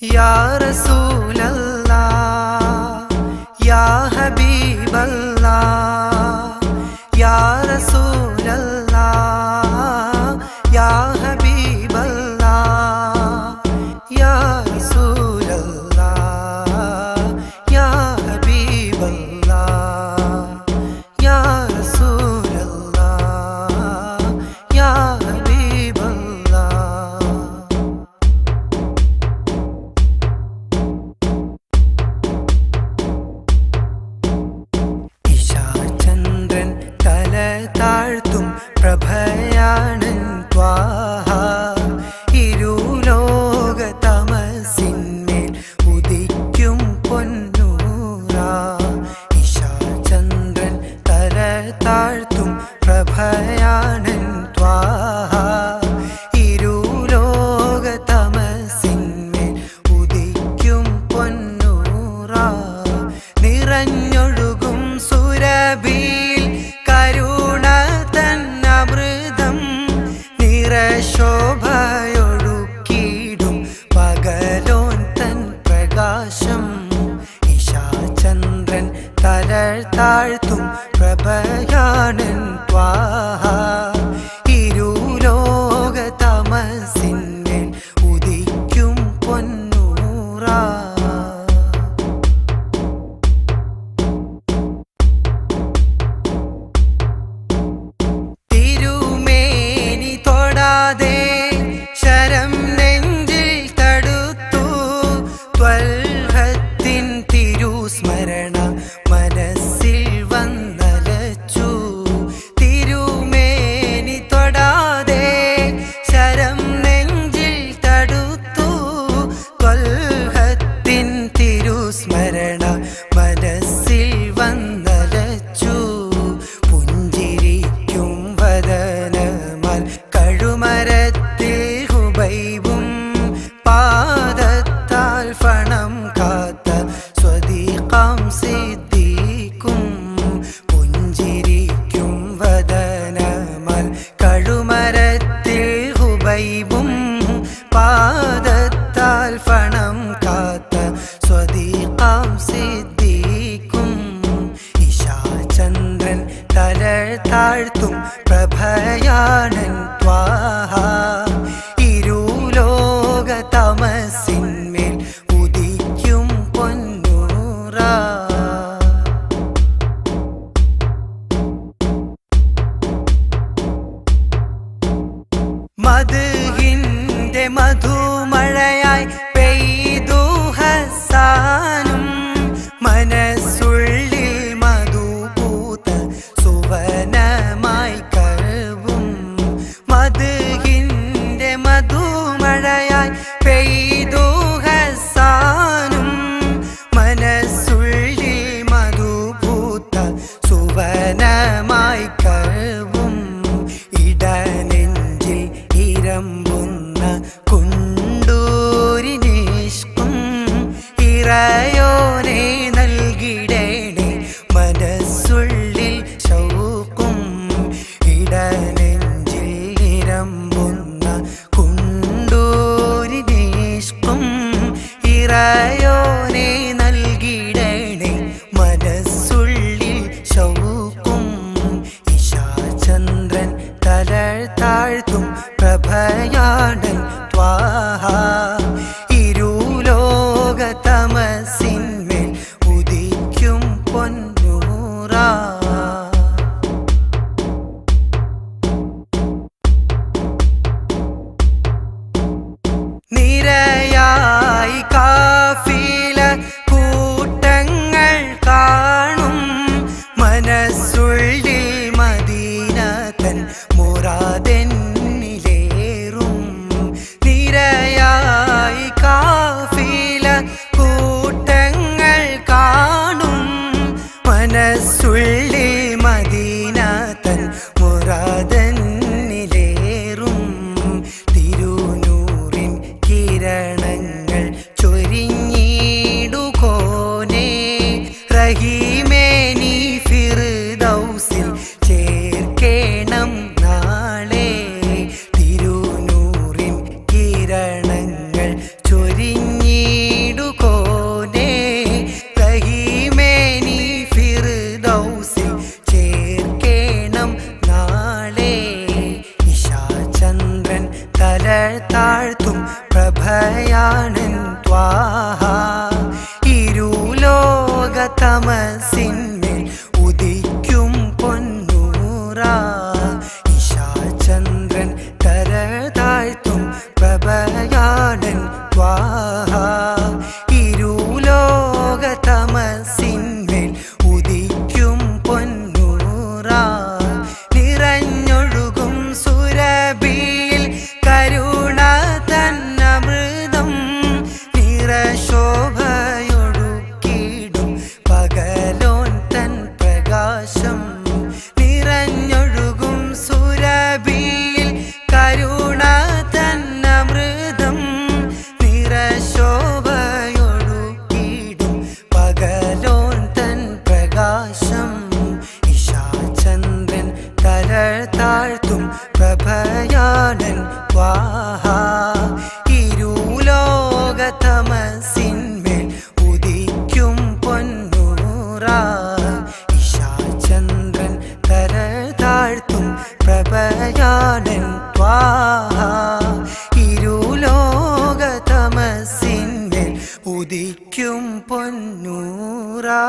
Ya Rasulallah, Ya Habiballah, Ya Rasulallah, Ya Habiballah, Ya Rasulallah, Ya Habiballah, Ya Rasulallah, Ya Habiballah. ചന്ദ്രൻ തല താഴ്ത്തും പ്രഭയാണൻ ത്വാഹ ഇരുലോക തമസിന്മേൽ ഉദിക്കും പൊന്നൂറ. ചന്ദ്രൻ തല താഴ്ത്തും പ്രഭയാണൻ ത്വാഹ ഇരുലോക തമസിന്മേൽ ഉദിക്കും പൊന്നൂറ. നിറഞ്ഞൊഴുകും സുരഭിയിൽ കരുണ തന്നമൃതം നിറശോഭയൊഴുക്കിടും പകലോൻ തൻ പ്രകാശം. ചന്ദ്രൻ തല താഴ്ത്തും പ്രഭയാണൻ ത്വാഹ ഇരുലോക തമസിന്മേൽ ഉദിക്കും പൊന്നൂറ. തിരുമേനി തൊടാതെ ശരം നെഞ്ചിൽ തടുത്തു ത്വൽഹത്തിൻ തിരുസ്മരണ മനസ്സിൽ വന്നലച്ചു. തിരുമേനി തൊടാതെ ശരം നെഞ്ചിൽ തടുത്തു ത്വൽഹത്തിൻ തിരുസ്മരണ മനസ്സിൽ വന്നലച്ചു. പുഞ്ചിരിക്കും വദനമാൽ കഴുമരത്തിൽ ഹുബൈബും പാദത്താൽ ഫണം കാത്ത സ്വദീഖാം സിദ്ദീഖും. പുഞ്ചിരിക്കും വദനമാൽ കഴുമരത്തിൽ ഹുബൈബും പാദത്താൽ ഫണം കാത്ത സ്വദീഖാം സിദ്ദീഖും. ചന്ദ്രൻ തല താഴ്ത്തും പ്രഭയാണൻ ത്വാഹ ഇരുലോക തമസിന്മേൽ ഉദിക്കും പൊന്നൂറ. മദ്ഹിന്റെ മധുമഴയായി പെയ്തു ഹസാനും മനസ്സുള്ളിൽ മധുപൂത്ത സുവനമായി കഴുവും. മദ്ഹിന്റെ മധുമഴയായി പെയ്തു ഹസാനും മനസ്സുള്ളിൽ മധുപൂത്ത സുവനമായി കഴുവും. ഇടനെഞ്ചിൽ ഇരമ്പുന്ന കുണ്ടൂരിനിഷ്കും ഇറയോനെ നൽകിടേണേ മനസ്സുള്ളിൽ ശൗക്കും. ഇടനെഞ്ചിൽ ഇരമ്പുന്ന കുണ്ടൂരിനിഷ്കും ഇറയോനെ നൽകിടേണേ മനസ്സുള്ളിൽ ശൗക്കും. ചന്ദ്രൻ തല താഴ്ത്തും പ്രഭയാണൻ ത്വാഹ ഇരുലോക തമസിന്മേൽ ഉദിക്കും പൊന്നൂറ. നിരയായി കാഫില കൂട്ടങ്ങൾ കാണും മനസ്സുള്ളിൽ മദീന തൻ മുറാദെന്നിലേറും. നിരയായി കാഫില കൂട്ടങ്ങൾ കാണും മനസ്സുള്ളിൽ മദീന തൻ മുറാദെന്നിലേറും. തിരുനൂറിൻ കിരണങ്ങൾ ചൊരിഞ്ഞിടുകോനേ റഹീമേനി ഫിർദൗസിൽ ചേർക്കേണം നാളെ. തിരുനൂറിൻ കിരണങ്ങൾ ചൊരിഞ്ഞി ഉദിക്കും പൊന്നൂറാ